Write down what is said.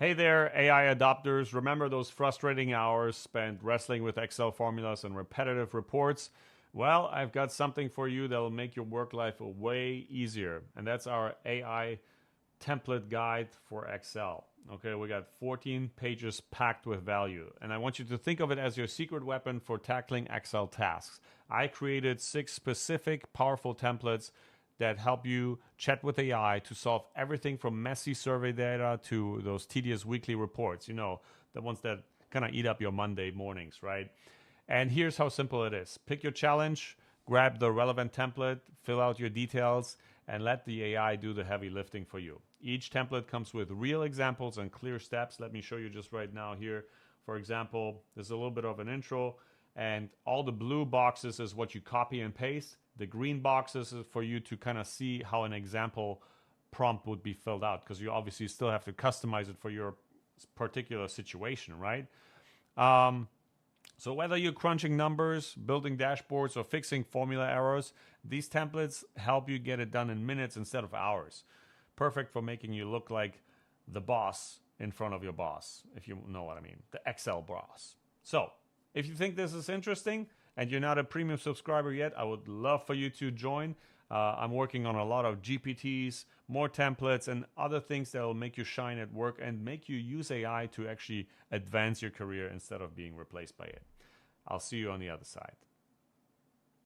Hey there, AI adopters. Remember those frustrating hours spent wrestling with Excel formulas and repetitive reports? Well, I've got something for you that will make your work life way easier, and that's our AI template guide for Excel. Okay, we got 14 pages packed with value, and I want you to think of it as your secret weapon for tackling Excel tasks. I created 6 specific powerful templates that help you chat with AI to solve everything from messy survey data to those tedious weekly reports, the ones that kind of eat up your Monday mornings, right? And here's how simple it is. Pick your challenge, grab the relevant template, fill out your details, and let the AI do the heavy lifting for you. Each template comes with real examples and clear steps. Let me show you just right now here. For example, there's a little bit of an intro, and all the blue boxes is what you copy and paste. The green boxes is for you to kind of see how an example prompt would be filled out, because you obviously still have to customize it for your particular situation, right? So whether you're crunching numbers, building dashboards, or fixing formula errors, these templates help you get it done in minutes instead of hours. Perfect for making you look like the boss in front of your boss, if you know what I mean, the Excel boss. So if you think this is interesting and you're not a premium subscriber yet, I would love for you to join. I'm working on a lot of GPTs, more templates, and other things that will make you shine at work and make you use AI to actually advance your career instead of being replaced by it. I'll see you on the other side.